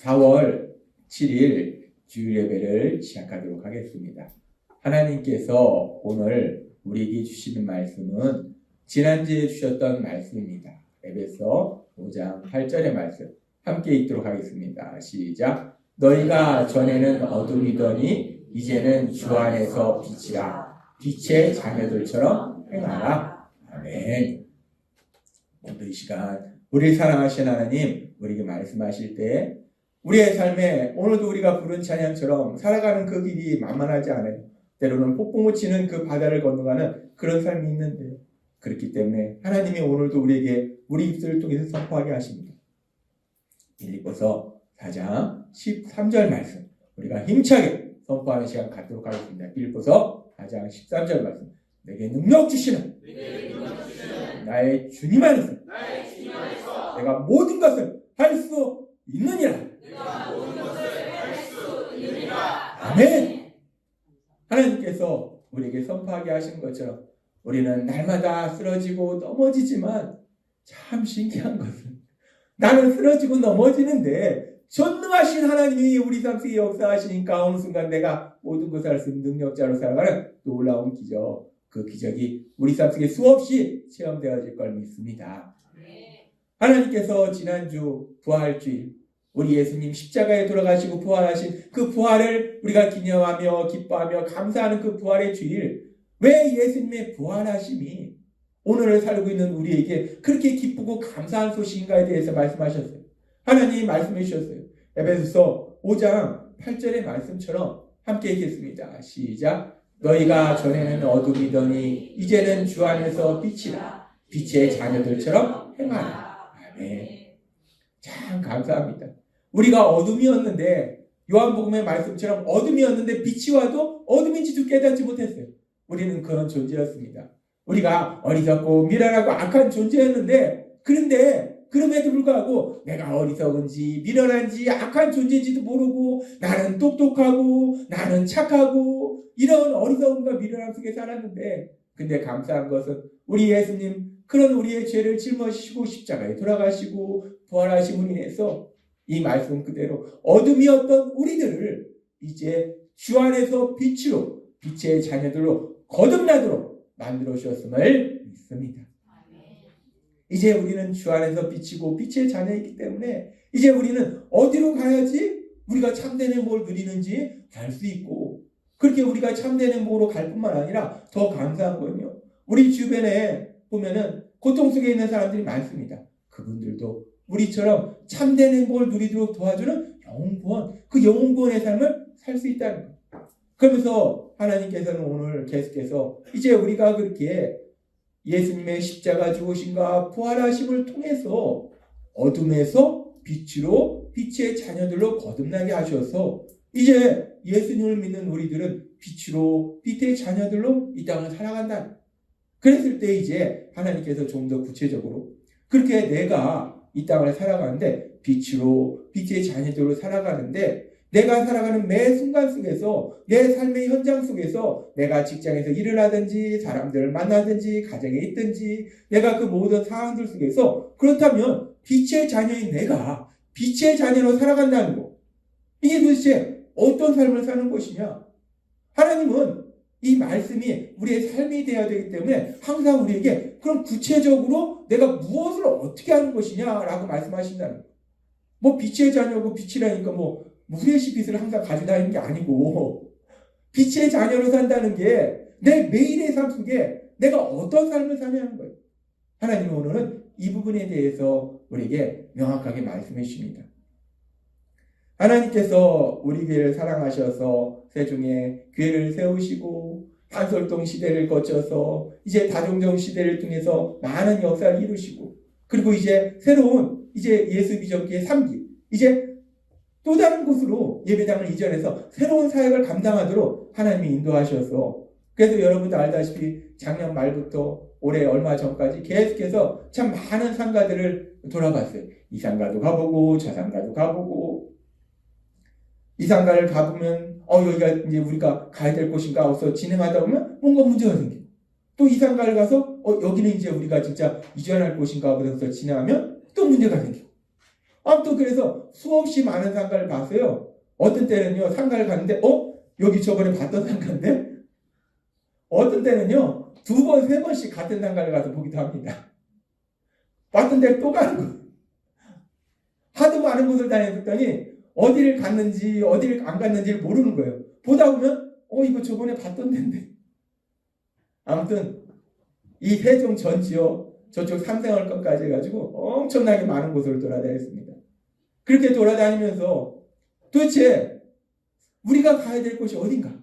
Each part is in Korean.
4월 7일 주일 예배를 시작하도록 하겠습니다. 하나님께서 오늘 우리에게 주시는 말씀은 지난주에 주셨던 말씀입니다. 에베소 5장 8절의 말씀 함께 읽도록 하겠습니다. 시작. 너희가 전에는 어둠이더니 이제는 주 안에서 빛이라. 빛의 자녀들처럼 행하라. 아멘. 오늘 이 시간 우리 사랑하신 하나님 우리에게 말씀하실 때 우리의 삶에 오늘도 우리가 부른 찬양처럼 살아가는 그 길이 만만하지 않아요. 때로는 폭풍우 치는 그 바다를 건너가는 그런 삶이 있는데 그렇기 때문에 하나님이 오늘도 우리에게 우리 입술을 통해서 선포하게 하십니다. 빌립보서 4장 13절 말씀 우리가 힘차게 선포하는 시간 갖도록 하겠습니다. 빌립보서 4장 13절 말씀 내게 능력 주시는 나의 주님 안에서 내가 모든 것을 할 수 있느니라. 아멘. 하나님께서 우리에게 선포하게 하신 것처럼 우리는 날마다 쓰러지고 넘어지지만 참 신기한 것은 나는 쓰러지고 넘어지는데 전능하신 하나님이 우리 삶 속에 역사하시니까 어느 순간 내가 모든 것을 할 수 있는 능력자로 살아가는 놀라운 기적, 그 기적이 우리 삶 속에 수없이 체험되어질 걸 믿습니다. 하나님께서 지난주 부활주일 우리 예수님 십자가에 돌아가시고 부활하신 그 부활을 우리가 기념하며 기뻐하며 감사하는 그 부활의 주일, 왜 예수님의 부활하심이 오늘을 살고 있는 우리에게 그렇게 기쁘고 감사한 소식인가에 대해서 말씀하셨어요. 하나님이 말씀해 주셨어요. 에베소서 5장 8절의 말씀처럼 함께 읽겠습니다. 시작. 너희가 전에는 어둠이더니 이제는 주 안에서 빛이라. 빛의 자녀들처럼 행하라. 아멘. 참 감사합니다. 우리가 어둠이었는데 요한복음의 말씀처럼 어둠이었는데 빛이 와도 어둠인지도 깨닫지 못했어요. 우리는 그런 존재였습니다. 우리가 어리석고 미련하고 악한 존재였는데 그런데 그럼에도 불구하고 내가 어리석은지 미련한지 악한 존재인지도 모르고 나는 똑똑하고 나는 착하고 이런 어리석음과 미련함 속에 살았는데 근데 감사한 것은 우리 예수님 그런 우리의 죄를 짊어지시고 십자가에 돌아가시고 부활하심으로 인해서 이 말씀 그대로 어둠이었던 우리들을 이제 주 안에서 빛으로 빛의 자녀들로 거듭나도록 만들어 주셨음을 믿습니다. 이제 우리는 주 안에서 빛이고 빛의 자녀이기 때문에 이제 우리는 어디로 가야지 우리가 참된 행복을 누리는지 알 수 있고 그렇게 우리가 참된 행복으로 갈 뿐만 아니라 더 감사한 거는요. 우리 주변에 보면은 고통 속에 있는 사람들이 많습니다. 그분들도 우리처럼 참된 행복을 누리도록 도와주는 영혼구원, 그 영혼구원의 삶을 살 수 있다는 거예요. 그러면서 하나님께서는 오늘 계속해서 이제 우리가 그렇게 예수님의 십자가 죽으심과 부활하심을 통해서 어둠에서 빛으로 빛의 자녀들로 거듭나게 하셔서 이제 예수님을 믿는 우리들은 빛으로 빛의 자녀들로 이 땅을 살아간다. 그랬을 때 이제 하나님께서 좀 더 구체적으로 그렇게 내가 이 땅을 살아가는데 빛으로 빛의 자녀들로 살아가는데 내가 살아가는 매 순간 속에서 내 삶의 현장 속에서 내가 직장에서 일을 하든지 사람들을 만나든지 가정에 있든지 내가 그 모든 상황들 속에서 그렇다면 빛의 자녀인 내가 빛의 자녀로 살아간다는 거 이게 도대체 어떤 삶을 사는 것이냐. 하나님은 이 말씀이 우리의 삶이 되어야 되기 때문에 항상 우리에게 그럼 구체적으로 내가 무엇을 어떻게 하는 것이냐라고 말씀하신다는 거예요. 뭐 빛의 자녀고 빛이라니까 뭐 후레쉬 빛을 항상 가지고 다니는 게 아니고 빛의 자녀로 산다는 게 내 매일의 삶 속에 내가 어떤 삶을 사냐는 거예요. 하나님은 오늘은 이 부분에 대해서 우리에게 명확하게 말씀해 주십니다. 하나님께서 우리 교회를 사랑하셔서 세종에 교회를 세우시고 한솔동 시대를 거쳐서 이제 다종정 시대를 통해서 많은 역사를 이루시고 그리고 이제 새로운 이제 예수 비전교회 3기 이제 또 다른 곳으로 예배당을 이전해서 새로운 사역을 감당하도록 하나님이 인도하셔서 그래서 여러분도 알다시피 작년 말부터 올해 얼마 전까지 계속해서 참 많은 상가들을 돌아봤어요. 이 상가도 가보고 저 상가도 가보고 이 상가를 가보면 여기가 이제 우리가 가야 될 곳인가 해서 진행하다 보면 뭔가 문제가 생겨요. 또 이 상가를 가서 여기는 이제 우리가 진짜 이전할 곳인가 하면서 진행하면 또 문제가 생겨요. 아무튼 그래서 수없이 많은 상가를 봤어요. 어떤 때는요, 상가를 갔는데, 여기 저번에 봤던 상가인데? 어떤 때는요, 2번, 3번씩 같은 상가를 가서 보기도 합니다. 봤던 데를 또 가는 거예요. 하도 많은 곳을 다녔더니, 어디를 갔는지, 어디를 안 갔는지를 모르는 거예요. 보다 보면, 이거 저번에 봤던 데인데. 아무튼, 이 세종 전 지역, 저쪽 삼생월권까지 해가지고 엄청나게 많은 곳을 돌아다녔습니다. 그렇게 돌아다니면서 도대체 우리가 가야 될 곳이 어딘가?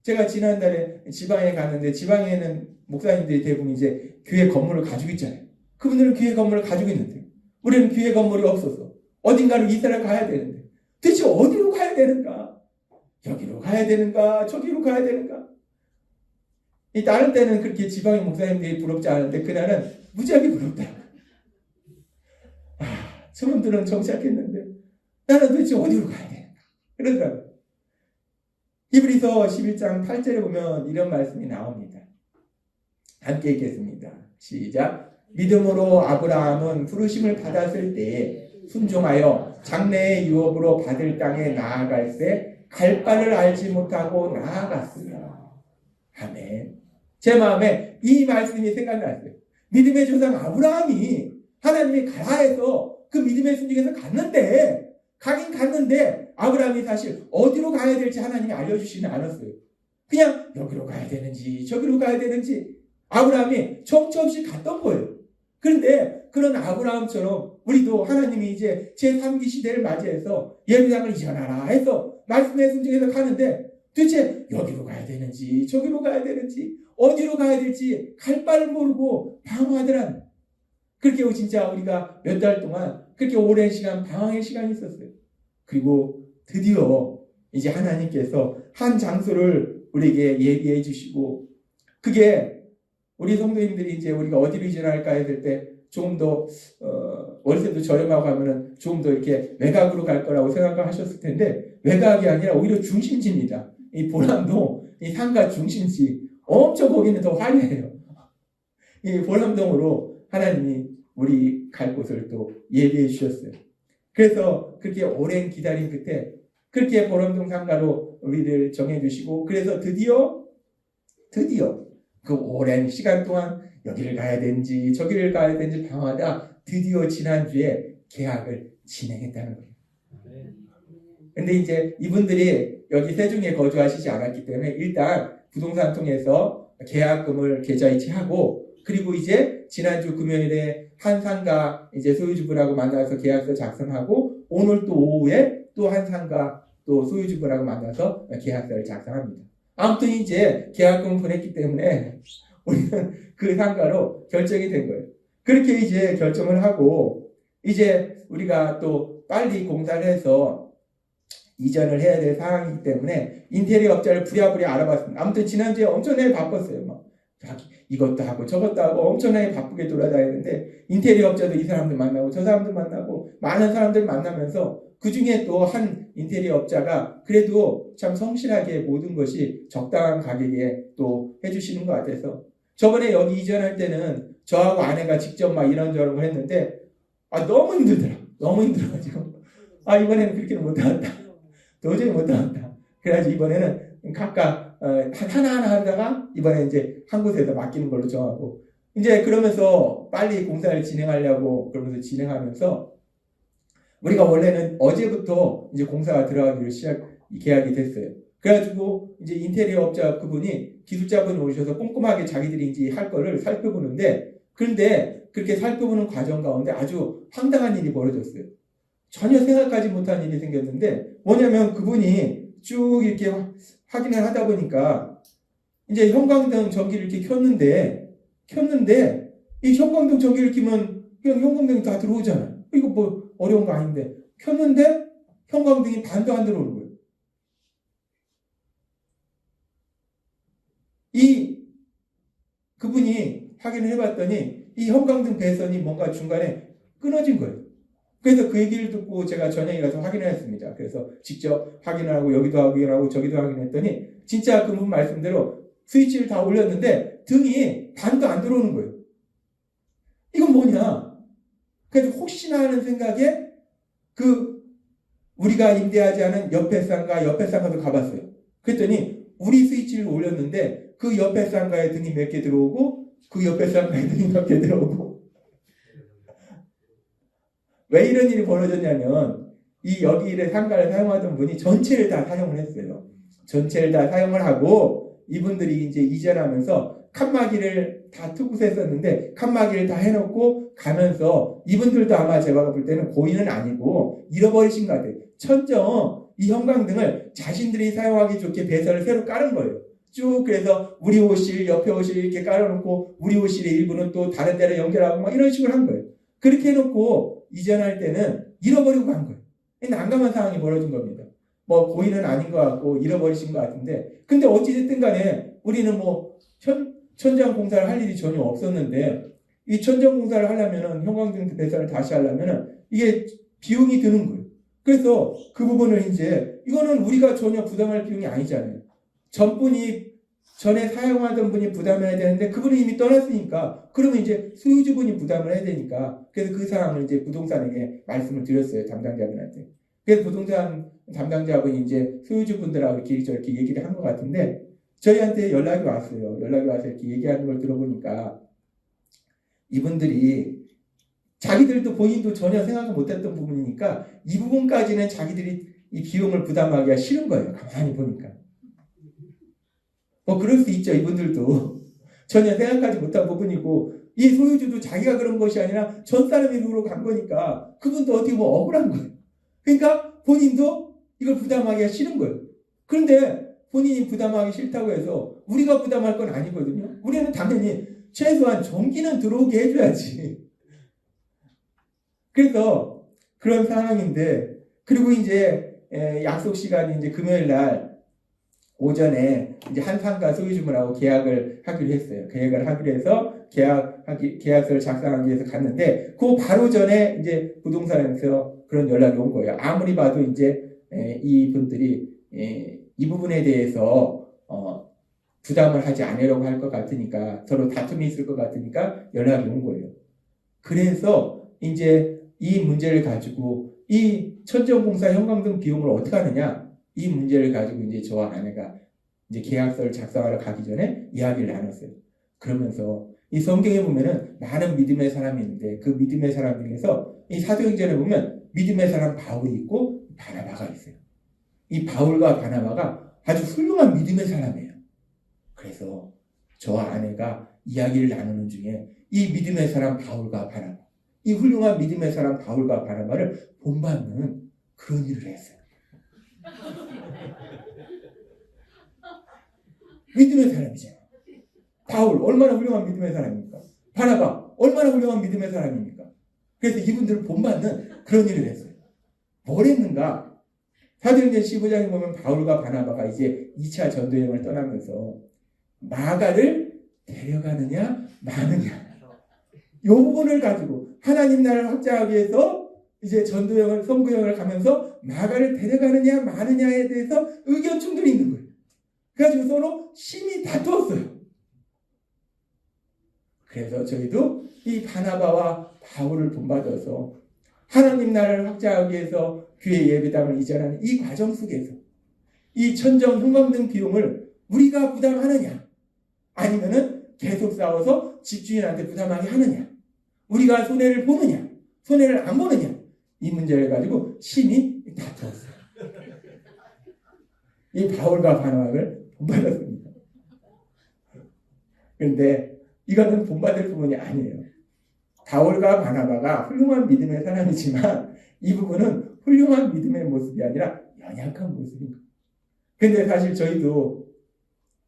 제가 지난달에 지방에 갔는데 지방에는 목사님들이 대부분 이제 교회 건물을 가지고 있잖아요. 그분들은 교회 건물을 가지고 있는데 우리는 교회 건물이 없어서 어딘가를 이사를 가야 되는데 도대체 어디로 가야 되는가? 여기로 가야 되는가? 저기로 가야 되는가? 다른 때는 그렇게 지방의 목사님들이 부럽지 않은데 그날은 무지하게 부럽다. 저분들은 정착했는데 나는 도대체 어디로 가야 되는가? 그러더라고요. 히브리서 11장 8절에 보면 이런 말씀이 나옵니다. 함께 읽겠습니다. 시작. 믿음으로 아브라함은 부르심을 받았을 때에 순종하여 장래의 유업으로 받을 땅에 나아갈 때 갈 바를 알지 못하고 나아갔으며. 아멘. 제 마음에 이 말씀이 생각났어요. 믿음의 조상 아브라함이 하나님이 가라 해서 그 믿음의 순종에서 가긴 갔는데 아브라함이 사실 어디로 가야 될지 하나님이 알려주시지 않았어요. 그냥 여기로 가야 되는지 저기로 가야 되는지 아브라함이 정처 없이 갔던 거예요. 그런데 그런 아브라함처럼 우리도 하나님이 이제 제3기 시대를 맞이해서 예루살렘을 이전하라 해서 말씀의 순종에서 가는데 도대체 여기로 가야 되는지 저기로 가야 되는지 어디로 가야 될지 갈 바를 모르고 방황하더란. 그렇게 진짜 우리가 몇 달 동안 그렇게 오랜 시간 방황의 시간이 있었어요. 그리고 드디어 이제 하나님께서 한 장소를 우리에게 얘기해 주시고 그게 우리 성도님들이 이제 우리가 어디로 이전할까 했을 때 조금 더 월세도 저렴하고 하면은 조금 더 이렇게 외곽으로 갈 거라고 생각하셨을 텐데 외곽이 아니라 오히려 중심지입니다. 이 보람동 이 상가 중심지 엄청 거기는 더 화려해요. 이 보람동으로 하나님이 우리 갈 곳을 또 예비해 주셨어요. 그래서 그렇게 오랜 기다림 끝에 그렇게 보람동 상가로 우리를 정해 주시고 그래서 드디어 그 오랜 시간 동안 여기를 가야 되는지 저기를 가야 되는지 방황하다 드디어 지난주에 계약을 진행했다는 거예요. 근데 이제 이분들이 여기 세종에 거주하시지 않았기 때문에 일단 부동산 통해서 계약금을 계좌이체하고 그리고 이제 지난주 금요일에 한 상가 이제 소유주분하고 만나서 계약서 작성하고 오늘 또 오후에 또 한 상가 또 소유주분하고 만나서 계약서를 작성합니다. 아무튼 이제 계약금을 보냈기 때문에 우리는 그 상가로 결정이 된 거예요. 그렇게 이제 결정을 하고 이제 우리가 또 빨리 공사를 해서 이전을 해야 될 상황이기 때문에 인테리어 업자를 부랴부랴 알아봤습니다. 아무튼 지난주에 엄청나게 바빴어요. 막 이것도 하고 저것도 하고 엄청나게 바쁘게 돌아다니는데 인테리어 업자도 이 사람들 만나고 저 사람들 만나고 많은 사람들 만나면서 그 중에 또 한 인테리어 업자가 그래도 참 성실하게 모든 것이 적당한 가격에 또 해주시는 것 같아서 저번에 여기 이전할 때는 저하고 아내가 직접 막 이런저런 걸 했는데 너무 힘들더라. 너무 힘들어가지고 이번에는 그렇게는 못하겠다. 도저히 못하겠다. 그래가지고 이번에는 각각 하나하나 하다가 이번에 이제 한 곳에서 맡기는 걸로 정하고 이제 그러면서 빨리 공사를 진행하려고 그러면서 진행하면서 우리가 원래는 어제부터 이제 공사가 들어가기로 계약이 됐어요. 그래가지고 이제 인테리어 업자 그분이 기술자분이 오셔서 꼼꼼하게 자기들이 이제 할 거를 살펴보는데 그런데 그렇게 살펴보는 과정 가운데 아주 황당한 일이 벌어졌어요. 전혀 생각하지 못한 일이 생겼는데 뭐냐면 그분이 쭉 이렇게 확인을 하다 보니까 이제 형광등 전기를 이렇게 켰는데 이 형광등 전기를 켜면 그냥 형광등이 다 들어오잖아요. 이거 뭐 어려운 거 아닌데 켰는데 형광등이 반도 안 들어오는 거예요. 그분이 확인을 해봤더니 이 형광등 배선이 뭔가 중간에 끊어진 거예요. 그래서 그 얘기를 듣고 제가 저녁에 가서 확인을 했습니다. 그래서 직접 확인을 하고 여기도 확인하고 저기도 확인했더니 진짜 그분 말씀대로 스위치를 다 올렸는데 등이 반도 안 들어오는 거예요. 이건 뭐냐? 그래서 혹시나 하는 생각에 우리가 임대하지 않은 옆에 상가도 가봤어요. 그랬더니 우리 스위치를 올렸는데 그 옆에 상가에 등이 몇 개 들어오고 그 옆에 상가에 등이 몇 개 들어오고 왜 이런 일이 벌어졌냐면 여기를 상가를 사용하던 분이 전체를 다 사용을 했어요. 전체를 다 사용을 하고 이분들이 이제 이전하면서 칸막이를 다 투구했었는데 칸막이를 다 해놓고 가면서 이분들도 아마 제가 볼 때는 고인은 아니고 잃어버리신 것 같아요. 천정 이 형광등을 자신들이 사용하기 좋게 배선을 새로 깔은 거예요. 쭉 그래서 우리 호실 옆에 호실 이렇게 깔아놓고 우리 호실의 일부는 또 다른 데로 연결하고 막 이런 식으로 한 거예요. 그렇게 해놓고 이전할 때는 잃어버리고 간 거예요. 난감한 상황이 벌어진 겁니다. 뭐 고인은 아닌 것 같고 잃어버리신 것 같은데 근데 어찌됐든 간에 우리는 뭐 천장 공사를 할 일이 전혀 없었는데 이 천장 공사를 하려면은 형광등 배선을 다시 하려면은 이게 비용이 드는 거예요. 그래서 그 부분을 이제 이거는 우리가 전혀 부담할 비용이 아니잖아요. 전에 사용하던 분이 부담해야 되는데 그분이 이미 떠났으니까 그러면 이제 소유주분이 부담을 해야 되니까 그래서 그 사항을 이제 부동산에게 말씀을 드렸어요. 담당자분한테. 그래서 부동산 담당자분이 이제 소유주분들하고 이렇게 저렇게 얘기를 한 것 같은데 저희한테 연락이 왔어요. 연락이 와서 이렇게 얘기하는 걸 들어보니까 이분들이 자기들도 본인도 전혀 생각을 못했던 부분이니까 이 부분까지는 자기들이 이 비용을 부담하기가 싫은 거예요. 가만히 보니까. 뭐 그럴 수 있죠. 이분들도 전혀 생각하지 못한 부분이고 이 소유주도 자기가 그런 것이 아니라 전 사람이 그러고 간 거니까 그분도 어떻게 뭐 억울한 거예요. 그러니까 본인도 이걸 부담하기가 싫은 거예요. 그런데 본인이 부담하기 싫다고 해서 우리가 부담할 건 아니거든요. 우리는 당연히 최소한 전기는 들어오게 해줘야지. 그래서 그런 상황인데 그리고 이제 약속 시간이 이제 금요일 날 오전에 이제 한 상가 소유주분하고 계약을 하기로 했어요. 계약을 하기로 해서 계약서를 작성하기 위해서 갔는데 그 바로 전에 이제 부동산에서 그런 연락이 온 거예요. 아무리 봐도 이제 이분들이 이 부분에 대해서 부담을 하지 않으려고 할 것 같으니까 서로 다툼이 있을 것 같으니까 연락이 온 거예요. 그래서 이제 이 문제를 가지고 이 천정공사 형광등 비용을 어떻게 하느냐 이 문제를 가지고 이제 저와 아내가 이제 계약서를 작성하러 가기 전에 이야기를 나눴어요. 그러면서 이 성경에 보면은 많은 믿음의 사람이 있는데 그 믿음의 사람 중에서 이 사도행전에 보면 믿음의 사람 바울이 있고 바나바가 있어요. 이 바울과 바나바가 아주 훌륭한 믿음의 사람이에요. 그래서 저와 아내가 이야기를 나누는 중에 이 믿음의 사람 바울과 바나바, 이 훌륭한 믿음의 사람 바울과 바나바를 본받는 그런 일을 했어요. 믿음의 사람이잖아. 바울 얼마나 훌륭한 믿음의 사람입니까? 바나바 얼마나 훌륭한 믿음의 사람입니까? 그래서 이분들을 본받는 그런 일을 했어요. 뭘 했는가? 사도행전 15장에 보면 바울과 바나바가 이제 2차 전도여행을 떠나면서 마가를 데려가느냐 마느냐 이 부분을 가지고 하나님 나라를 확장하기 위해서 이제 전도여행을 선교여행을 가면서 마가를 데려가느냐 마느냐에 대해서 의견 충돌이 있는 거예요. 그래가지고 서로 심히 다투었어요. 그래서 저희도 이 바나바와 바울을 본받아서 하나님 나라를 확장하기 위해서 교회 예배당을 이전하는 이 과정 속에서 이 천정 형광등 비용을 우리가 부담하느냐 아니면은 계속 싸워서 집주인한테 부담하게 하느냐 우리가 손해를 보느냐 손해를 안 보느냐 이 문제를 가지고 심히 다투었어요. 이 바울과 바나바를 본받았습니다. 그런데 이거는 본받을 부분이 아니에요. 바울과 바나바가 훌륭한 믿음의 사람이지만 이 부분은 훌륭한 믿음의 모습이 아니라 연약한 모습인 거예요. 근데 사실 저희도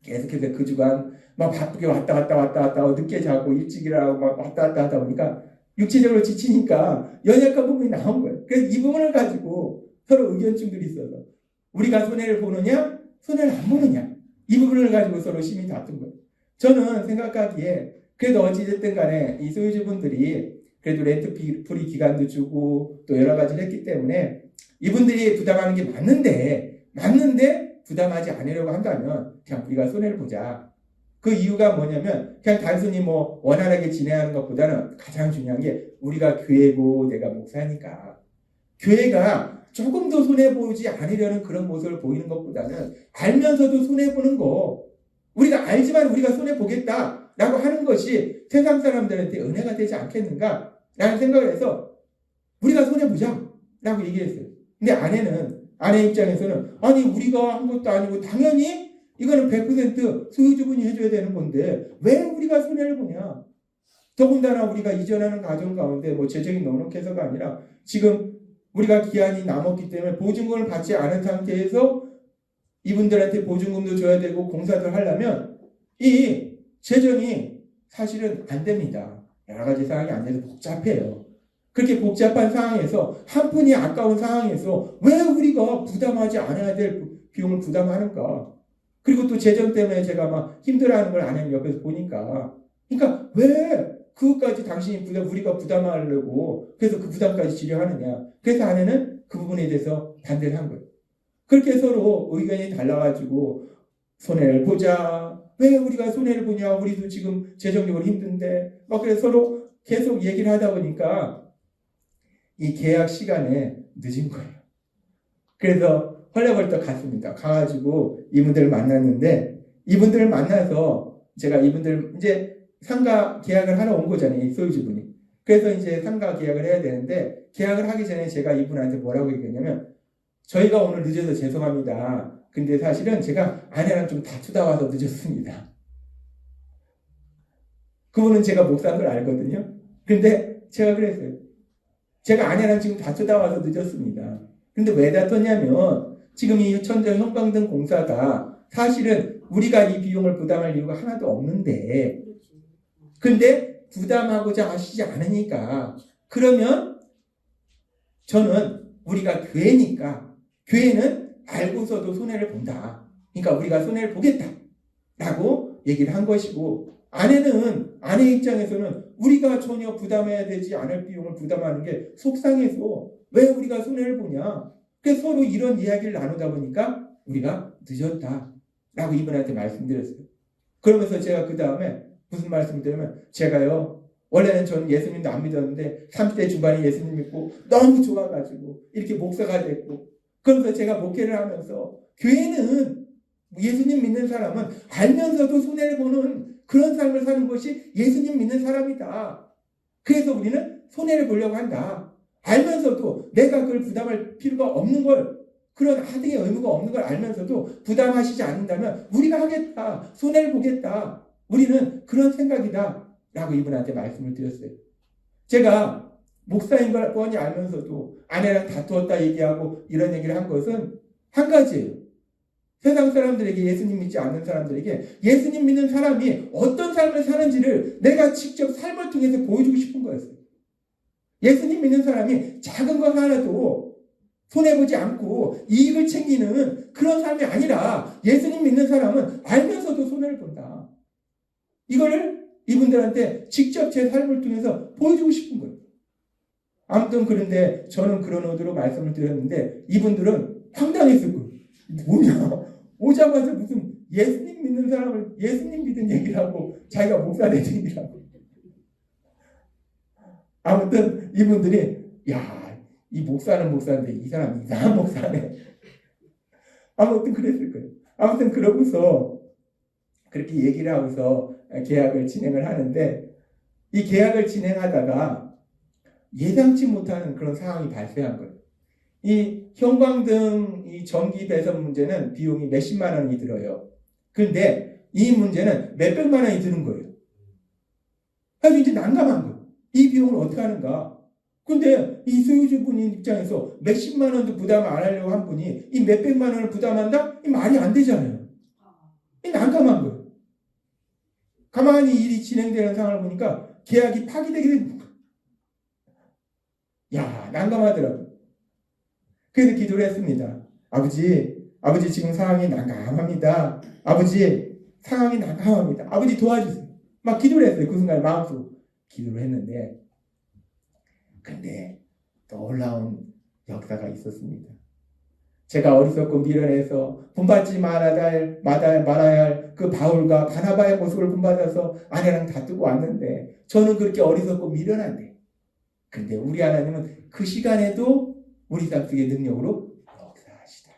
계속해서 그 주간 막 바쁘게 왔다 갔다 늦게 자고 일찍 일하고 막 왔다 갔다 하다 보니까 육체적으로 지치니까 연약한 부분이 나온 거예요. 그래서 이 부분을 가지고 서로 의견 충돌이 있어서 우리가 손해를 보느냐 손해를 안 보느냐 이 부분을 가지고 서로 심히 다툰 거예요. 저는 생각하기에 그래도 어찌됐든 간에 이 소유주분들이 그래도 렌트 프리 기간도 주고 또 여러 가지를 했기 때문에 이분들이 부담하는 게 맞는데 부담하지 않으려고 한다면 그냥 우리가 손해를 보자. 그 이유가 뭐냐면 그냥 단순히 뭐 원활하게 진행하는 것보다는 가장 중요한 게 우리가 교회고 내가 목사니까 교회가 조금 더 손해보지 않으려는 그런 모습을 보이는 것보다는 알면서도 손해보는 거, 우리가 알지만 우리가 손해보겠다라고 하는 것이 세상 사람들한테 은혜가 되지 않겠는가? 라는 생각을 해서 우리가 손해보자 라고 얘기했어요. 근데 아내 입장에서는 아니 우리가 한 것도 아니고 당연히 이거는 100% 소유주분이 해줘야 되는 건데 왜 우리가 손해를 보냐? 더군다나 우리가 이전하는 가정 가운데 뭐 재정이 넉넉해서가 아니라 지금 우리가 기한이 남았기 때문에 보증금을 받지 않은 상태에서 이분들한테 보증금도 줘야 되고 공사도 하려면 이 재정이 사실은 안 됩니다. 여러 가지 상황이 안 돼서 복잡해요. 그렇게 복잡한 상황에서 한 푼이 아까운 상황에서 왜 우리가 부담하지 않아야 될 비용을 부담하는가? 그리고 또 재정 때문에 제가 막 힘들어하는 걸 아내는 옆에서 보니까 그러니까 왜 그것까지 우리가 부담하려고 그래서 그 부담까지 지려 하느냐. 그래서 아내는 그 부분에 대해서 반대를 한 거예요. 그렇게 서로 의견이 달라가지고 손해를 보자. 왜 우리가 손해를 보냐. 우리도 지금 재정적으로 힘든데. 막 그래서 서로 계속 얘기를 하다 보니까 이 계약 시간에 늦은 거예요. 그래서 헐레벌떡 갔습니다. 가가지고 이분들을 만났는데 이분들을 만나서 제가 이분들 이제 상가 계약을 하러 온 거잖아요. 이 소유주분이. 그래서 이제 상가 계약을 해야 되는데 계약을 하기 전에 제가 이분한테 뭐라고 얘기했냐면 저희가 오늘 늦어서 죄송합니다. 근데 사실은 제가 아내랑 좀 다투다 와서 늦었습니다. 그분은 제가 목사인 걸 알거든요. 근데 제가 그랬어요. 제가 아내랑 지금 다투다 와서 늦었습니다. 근데 왜 다퉜냐면 지금 이 천정 형광등 공사가 사실은 우리가 이 비용을 부담할 이유가 하나도 없는데 근데 부담하고자 하시지 않으니까 그러면 저는 우리가 교회니까 교회는 알고서도 손해를 본다. 그러니까 우리가 손해를 보겠다 라고 얘기를 한 것이고 아내 입장에서는 우리가 전혀 부담해야 되지 않을 비용을 부담하는 게 속상해서 왜 우리가 손해를 보냐. 그래서 서로 이런 이야기를 나누다 보니까 우리가 늦었다 라고 이분한테 말씀드렸어요. 그러면서 제가 그 다음에 무슨 말씀을 드리면 제가요 원래는 저는 예수님도 안 믿었는데 30대 중반에 예수님 믿고 너무 좋아가지고 이렇게 목사가 됐고 그러면서 제가 목회를 하면서 교회는 예수님 믿는 사람은 알면서도 손해를 보는 그런 삶을 사는 것이 예수님 믿는 사람이다. 그래서 우리는 손해를 보려고 한다. 알면서도 내가 그걸 부담할 필요가 없는 걸 그런 하등의 의무가 없는 걸 알면서도 부담하시지 않는다면 우리가 하겠다. 손해를 보겠다. 우리는 그런 생각이다 라고 이분한테 말씀을 드렸어요. 제가 목사인 걸 뻔히 알면서도 아내랑 다투었다 얘기하고 이런 얘기를 한 것은 한 가지예요. 세상 사람들에게 예수님 믿지 않는 사람들에게 예수님 믿는 사람이 어떤 삶을 사는지를 내가 직접 삶을 통해서 보여주고 싶은 거였어요. 예수님 믿는 사람이 작은 것 하나도 손해보지 않고 이익을 챙기는 그런 삶이 아니라 예수님 믿는 사람은 알면서도 손해를 본다. 이거를 이분들한테 직접 제 삶을 통해서 보여주고 싶은 거예요. 아무튼 그런데 저는 그런 의도로 말씀을 드렸는데 이분들은 황당했을 거예요. 뭐냐? 오자마자 무슨 예수님 믿는 사람을 예수님 믿은 얘기를 하고 자기가 목사 된 얘기를 하고 아무튼 이분들이 야, 이 목사는 목사인데 이 사람 이상한 목사네. 아무튼 그랬을 거예요. 아무튼 그러고서 그렇게 얘기를 하고서 계약을 진행을 하는데 이 계약을 진행하다가 예상치 못하는 그런 상황이 발생한 거예요. 이 형광등 이 전기 배선 문제는 비용이 몇십만 원이 들어요. 그런데 이 문제는 몇백만 원이 드는 거예요. 그래서 이제 난감한 거예요. 이 비용을 어떻게 하는가. 근데 이 소유주분 입장에서 몇십만 원도 부담을 안 하려고 한 분이 이 몇백만 원을 부담한다? 이 말이 안 되잖아요. 이 난감한 거예요. 가만히 일이 진행되는 상황을 보니까 계약이 파기되게 되는 거예요. 야, 난감하더라고요. 그래서 기도를 했습니다. 아버지 지금 상황이 난감합니다. 아버지 상황이 난감합니다. 아버지 도와주세요. 막 기도를 했어요. 그 순간 마음속으로 기도를 했는데 근데 놀라운 역사가 있었습니다. 제가 어리석고 미련해서 본받지 말아야 할 그 바울과 바나바의 모습을 본받아서 아내랑 다투고 왔는데 저는 그렇게 어리석고 미련한데 근데 우리 하나님은 그 시간에도 우리 삶 속의 능력으로 역사하시다.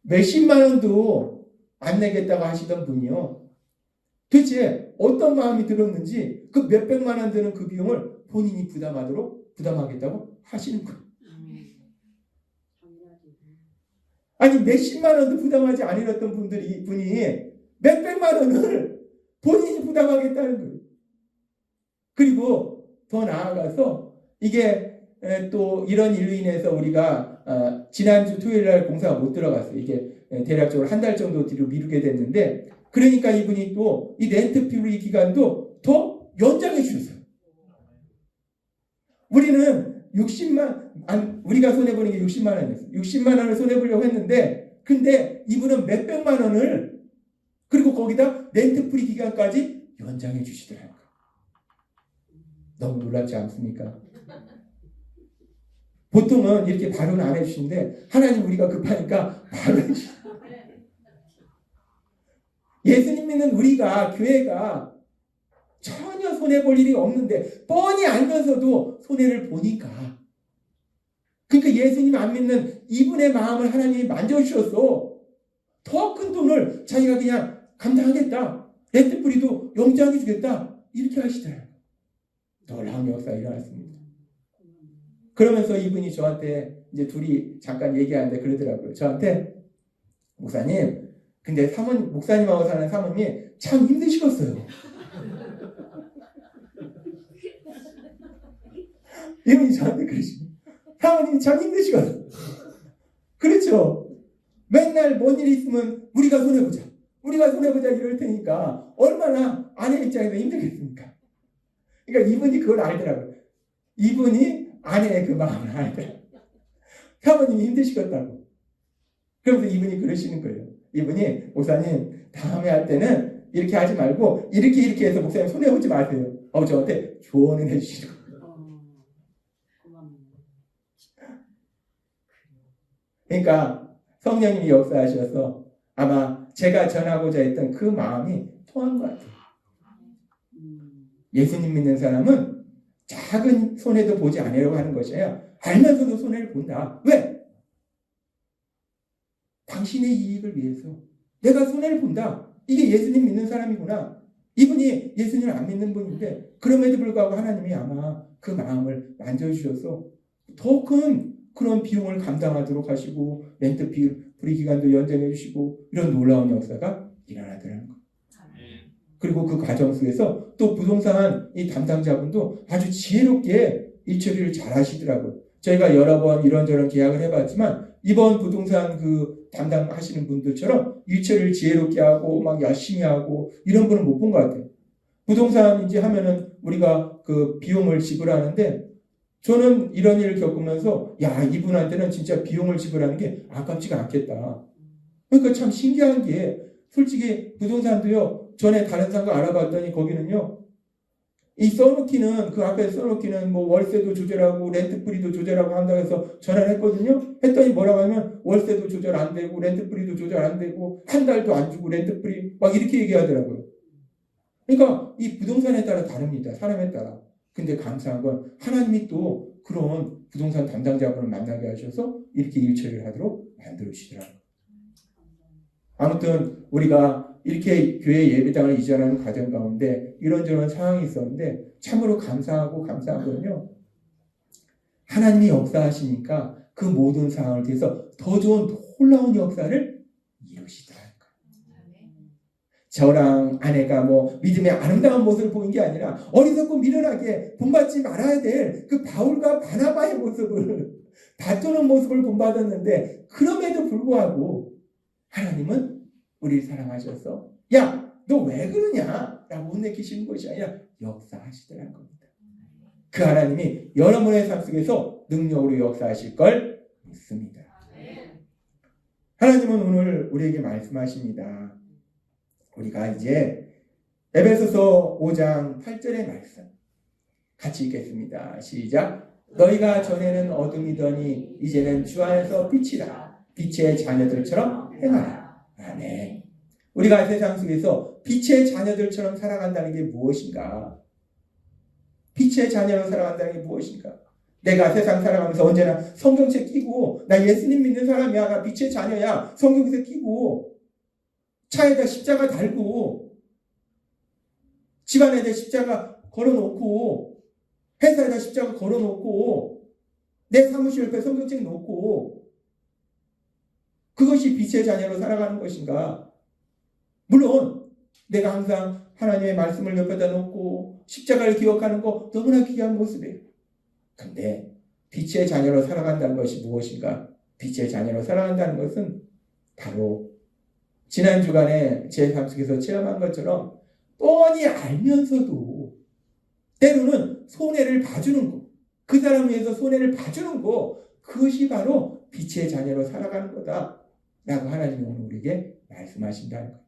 몇십만 원도 안 내겠다고 하시던 분이요. 도대체 어떤 마음이 들었는지 그 몇백만 원 드는 그 비용을 본인이 부담하겠다고 하시는 거예요. 아니 몇십만 원도 부담하지 않으셨던 분이 몇백만 원을 본인이 부담하겠다는 거예요. 그리고 더 나아가서 이게 또 이런 일로 인해서 우리가 지난주 토요일 날 공사가 못 들어갔어요. 이게 대략적으로 한 달 정도 뒤로 미루게 됐는데, 그러니까 이분이 또 이 렌트 프리 기간도 더 연장해 주셨어요. 우리는 우리가 손해보는 게 60만 원이었어요. 60만 원을 손해보려고 했는데, 근데 이분은 몇백만 원을, 그리고 거기다 렌트 프리 기간까지 연장해 주시더라고요. 너무 놀랍지 않습니까? 보통은 이렇게 바로는 안 해주시는데, 하나님 우리가 급하니까 바로 해주시죠. 예수님 믿는 우리가, 교회가 전혀 손해볼 일이 없는데 뻔히 알면서도 손해를 보니까, 그러니까 예수님 안 믿는 이분의 마음을 하나님이 만져주셔서 더 큰 돈을 자기가 그냥 감당하겠다, 렌트프리도 연장해 주겠다, 이렇게 하시더라고요. 놀라운 역사가 일어났습니다. 그러면서 이분이 저한테 이제 둘이 잠깐 얘기하는데 그러더라고요. 저한테, 목사님, 근데 목사님하고 사는 사모님이 참 힘드시겠어요. 이분이 저한테 그러시고, 사모님이 참 힘드시거든요. 그렇죠. 맨날 뭔 일이 있으면 우리가 손해보자 이럴 테니까 얼마나 아내 입장에서 힘들겠습니까? 그러니까 이분이 그걸 알더라고요. 이분이 아내의 그 마음을 알더라고요. 사모님이 힘드시겠다고. 그러면서 이분이 그러시는 거예요. 이분이, 목사님 다음에 할 때는 이렇게 하지 말고 이렇게 해서 목사님 손해보지 마세요. 저한테 조언을 해주시는 거예요. 그러니까 성령님이 역사하셔서 아마 제가 전하고자 했던 그 마음이 통한 것 같아요. 예수님 믿는 사람은 작은 손해도 보지 않으려고 하는 것이에요. 알면서도 손해를 본다. 왜? 당신의 이익을 위해서 내가 손해를 본다. 이게 예수님 믿는 사람이구나. 이분이 예수님을 안 믿는 분인데, 그럼에도 불구하고 하나님이 아마 그 마음을 만져주셔서 더 큰 그런 비용을 감당하도록 하시고, 렌트 프리 기간도 연장해 주시고, 이런 놀라운 역사가 일어나더라는 거예요. 그리고 그 과정 속에서 또 부동산 이 담당자분도 아주 지혜롭게 일 처리를 잘 하시더라고요. 저희가 여러 번 이런저런 계약을 해봤지만, 이번 부동산 그 담당하시는 분들처럼 일 처리를 지혜롭게 하고 막 열심히 하고 이런 분은 못 본 것 같아요. 부동산 이제 하면은 우리가 그 비용을 지불하는데, 저는 이런 일을 겪으면서 이분한테는 진짜 비용을 지불하는 게 아깝지가 않겠다. 그러니까 참 신기한 게, 솔직히 부동산도요, 전에 다른 상가 알아봤더니 거기는요, 이 써놓기는, 그 앞에 써놓기는 뭐 월세도 조절하고 렌트프리도 조절하고 한다고 해서 전화를 했거든요. 했더니 뭐라고 하면 월세도 조절 안 되고 렌트프리도 조절 안 되고 한 달도 안 주고 렌트프리 막 이렇게 얘기하더라고요. 그러니까 이 부동산에 따라 다릅니다. 사람에 따라. 근데 감사한 건 하나님이 또 그런 부동산 담당자분을 만나게 하셔서 이렇게 일 처리를 하도록 만들어 주시더라고요. 아무튼 우리가 이렇게 교회 예배당을 이전하는 과정 가운데 이런저런 상황이 있었는데, 참으로 감사한 거는요, 하나님이 역사하시니까 그 모든 상황을 통해서 더 좋은 놀라운 역사를 이루시더라고요. 저랑 아내가 뭐 믿음의 아름다운 모습을 보인 게 아니라 어리석고 미련하게 본받지 말아야 될 그 바울과 바나바의 모습을, 다투는 모습을 본받았는데, 그럼에도 불구하고 하나님은 우리를 사랑하셔서 너 왜 그러냐 라고 혼내키시는 것이 아니라 역사하시더라는 겁니다. 그 하나님이 여러분의 삶 속에서 능력으로 역사하실 걸 믿습니다. 하나님은 오늘 우리에게 말씀하십니다. 우리가 이제 에베소서 5장 8절의 말씀 같이 읽겠습니다. 시작. 너희가 전에는 어둠이더니 이제는 주 안에서 빛이라. 빛의 자녀들처럼 행하라. 아멘. 우리가 세상 속에서 빛의 자녀들처럼 살아간다는 게 무엇인가? 빛의 자녀로 살아간다는 게 무엇인가? 내가 세상 살아가면서 언제나 성경책 끼고 나 예수님 믿는 사람이야, 나 빛의 자녀야, 성경책 끼고 차에다 십자가 달고 집안에다 십자가 걸어놓고 회사에다 십자가 걸어놓고 내 사무실 옆에 성경책 놓고 그것이 빛의 자녀로 살아가는 것인가? 물론 내가 항상 하나님의 말씀을 옆에다 놓고 십자가를 기억하는 거 너무나 귀한 모습이에요. 근데 빛의 자녀로 살아간다는 것이 무엇인가? 빛의 자녀로 살아간다는 것은 바로 지난 주간에 제 삶 속에서 체험한 것처럼 뻔히 알면서도 때로는 손해를 봐주는 것, 그 사람 위해서 손해를 봐주는 것, 그것이 바로 빛의 자녀로 살아가는 거다 라고 하나님이 오늘 우리에게 말씀하신다는 거예요.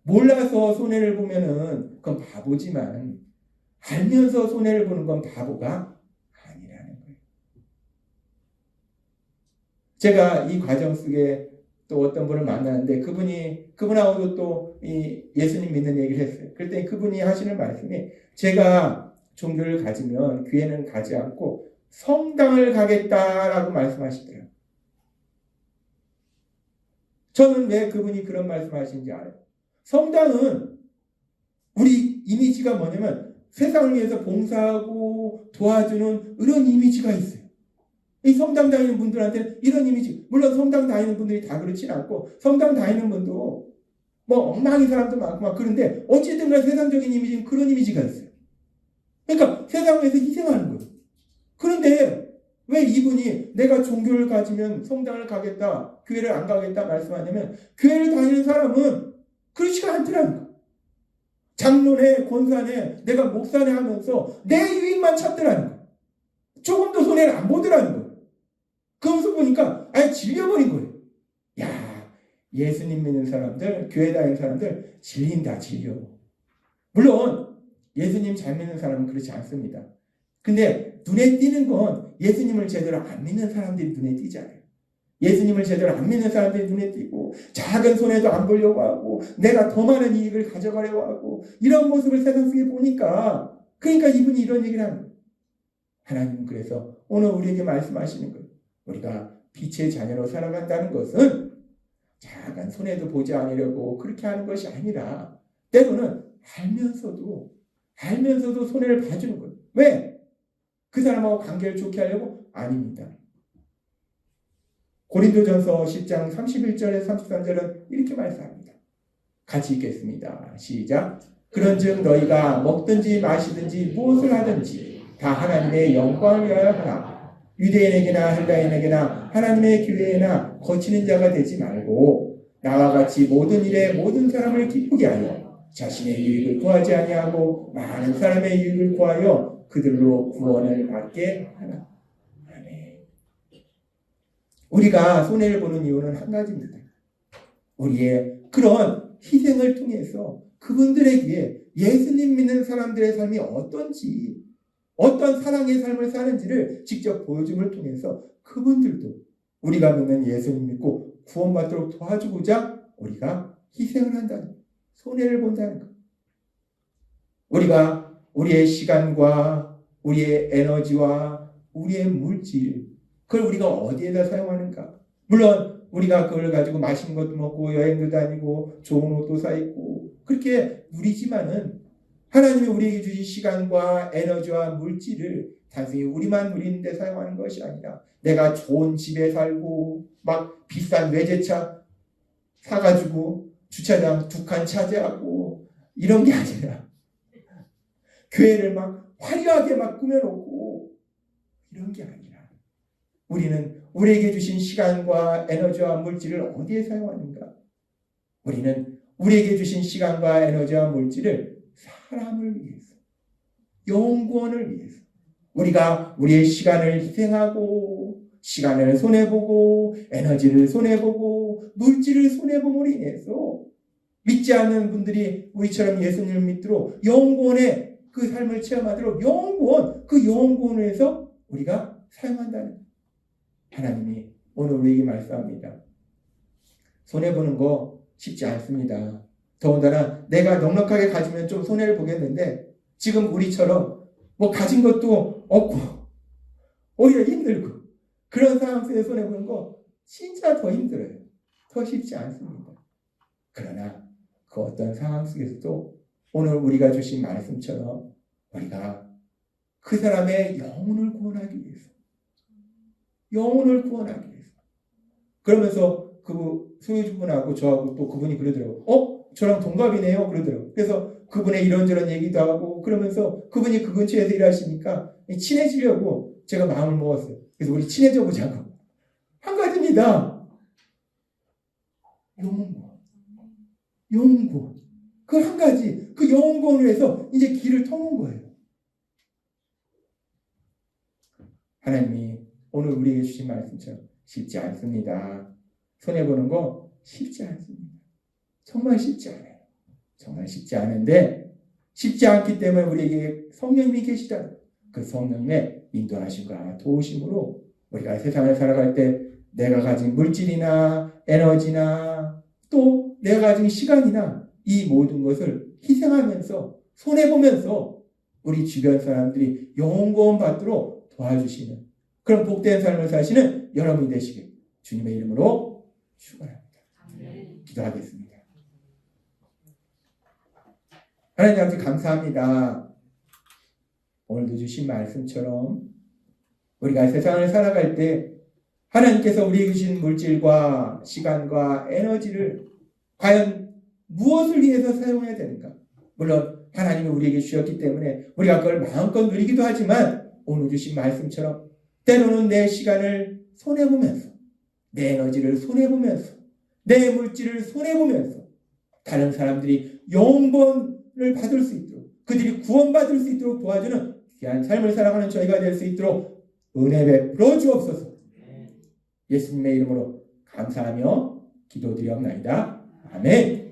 몰라서 손해를 보면은 그건 바보지만 알면서 손해를 보는 건 바보가 아니라는 거예요. 제가 이 과정 속에 또 어떤 분을 만났는데 그분하고도 또 이 예수님 믿는 얘기를 했어요. 그때 그분이 하시는 말씀이 제가 종교를 가지면 교회는 가지 않고 성당을 가겠다라고 말씀하시더라고요. 저는 왜 그분이 그런 말씀하시는지 알아요. 성당은 우리 이미지가 뭐냐면 세상을 위해서 봉사하고 도와주는 이런 이미지가 있어요. 이 성당 다니는 분들한테는 이런 이미지, 물론 성당 다니는 분들이 다 그렇진 않고 성당 다니는 분도 뭐 엉망인 사람도 많고 막 그런데 어쨌든 간에 세상적인 이미지는 그런 이미지가 있어요. 그러니까 세상을 위해서 희생하는 거예요. 그런데 왜 이분이 내가 종교를 가지면 성당을 가겠다, 교회를 안 가겠다 말씀하냐면 교회를 다니는 사람은 그렇지가 않더라는 거예요. 장로네, 권사네, 내가 목사네 하면서 내 유익만 찾더라는 거예요. 조금도 손해를 안 보더라는 거예요. 그 모습 보니까 아예 질려버린 거예요. 야, 예수님 믿는 사람들, 교회 다니는 사람들 질린다, 질려. 물론 예수님 잘 믿는 사람은 그렇지 않습니다. 근데 눈에 띄는 건 예수님을 제대로 안 믿는 사람들이 눈에 띄잖아요. 예수님을 제대로 안 믿는 사람들이 눈에 띄고 작은 손해도 안 보려고 하고 내가 더 많은 이익을 가져가려고 하고 이런 모습을 세상 속에 보니까 그러니까 이분이 이런 얘기를 하는 거예요. 하나님은 그래서 오늘 우리에게 말씀하시는 거예요. 우리가 빛의 자녀로 살아간다는 것은 작은 손해도 보지 않으려고 그렇게 하는 것이 아니라 때로는 알면서도 손해를 봐주는 거예요. 왜? 그 사람하고 관계를 좋게 하려고? 아닙니다. 고린도전서 10장 31절에 33절은 이렇게 말씀합니다. 같이 읽겠습니다. 시작. 그런즉 너희가 먹든지 마시든지 무엇을 하든지 다 하나님의 영광을 위하여 하라. 유대인에게나 헬라인에게나 하나님의 교회에나 거치는 자가 되지 말고 나와 같이 모든 일에 모든 사람을 기쁘게 하여 자신의 유익을 구하지 아니하고 많은 사람의 유익을 구하여 그들로 구원을 받게 하라. 아멘. 우리가 손해를 보는 이유는 한 가지입니다. 우리의 그런 희생을 통해서 그분들에게 예수님 믿는 사람들의 삶이 어떤지, 어떤 사랑의 삶을 사는지를 직접 보여줌을 통해서 그분들도 우리가 믿는 예수님 믿고 구원받도록 도와주고자 우리가 희생을 한다는 것, 손해를 본다는 것. 우리가 우리의 시간과 우리의 에너지와 우리의 물질, 그걸 우리가 어디에다 사용하는가? 물론 우리가 그걸 가지고 맛있는 것도 먹고 여행도 다니고 좋은 옷도 사 입고 그렇게 누리지만은 하나님이 우리에게 주신 시간과 에너지와 물질을 단순히 우리만 누리는 데 사용하는 것이 아니라 내가 좋은 집에 살고 막 비싼 외제차 사가지고 주차장 2칸 차지하고 이런 게 아니라 교회를 막 화려하게 막 꾸며놓고 이런 게 아니라 우리는 우리에게 주신 시간과 에너지와 물질을 어디에 사용하는가? 우리는 우리에게 주신 시간과 에너지와 물질을 사람을 위해서, 영구원을 위해서 우리가 우리의 시간을 희생하고 시간을 손해보고 에너지를 손해보고 물질을 손해봄으로 인해서 믿지 않는 분들이 우리처럼 예수님을 믿도록 영구원의 그 삶을 체험하도록 영구원, 그 영구원을 해서 우리가 사용한다는 하나님이 오늘 우리에게 말씀합니다. 손해보는 거 쉽지 않습니다. 더군다나 내가 넉넉하게 가지면 좀 손해를 보겠는데 지금 우리처럼 뭐 가진 것도 없고 오히려 힘들고 그런 상황 속에 손해보는 거 진짜 더 힘들어요. 더 쉽지 않습니다. 그러나 그 어떤 상황 속에서도 오늘 우리가 주신 말씀처럼 우리가 그 사람의 영혼을 구원하기 위해서 그러면서 그 소유주분하고 저하고 또 그분이 그러더라고요. 저랑 동갑이네요. 그러더라고요. 그래서 그분의 이런저런 얘기도 하고 그러면서 그분이 그 근처에서 일하시니까 친해지려고 제가 마음을 먹었어요. 그래서 우리 친해져 보자고. 한 가지입니다. 영혼구원. 그 한 가지, 그 영혼구원을 해서 이제 길을 터는 거예요. 하나님이 오늘 우리에게 주신 말씀처럼 쉽지 않습니다. 손해보는 거 쉽지 않습니다. 정말 쉽지 않아요. 정말 쉽지 않은데 쉽지 않기 때문에 우리에게 성령님이 계시다. 그 성령님의 인도하심과 도우심으로 우리가 세상을 살아갈 때 내가 가진 물질이나 에너지나 또 내가 가진 시간이나 이 모든 것을 희생하면서 손해보면서 우리 주변 사람들이 영혼구원 받도록 도와주시는 그런 복된 삶을 사시는 여러분이 되시길 주님의 이름으로 축원합니다. 기도하겠습니다. 하나님 아버지 감사합니다. 오늘도 주신 말씀처럼 우리가 세상을 살아갈 때 하나님께서 우리에게 주신 물질과 시간과 에너지를 과연 무엇을 위해서 사용해야 되는가? 물론 하나님이 우리에게 주셨기 때문에 우리가 그걸 마음껏 누리기도 하지만 오늘 주신 말씀처럼 때로는 내 시간을 손해보면서 내 에너지를 손해보면서 내 물질을 손해보면서 다른 사람들이 영혼을 받을 수 있도록 그들이 구원받을 수 있도록 도와주는 귀한 삶을 살아가는 저희가 될 수 있도록 은혜 베풀어 주옵소서. 예수님의 이름으로 감사하며 기도드리옵나이다. 아멘.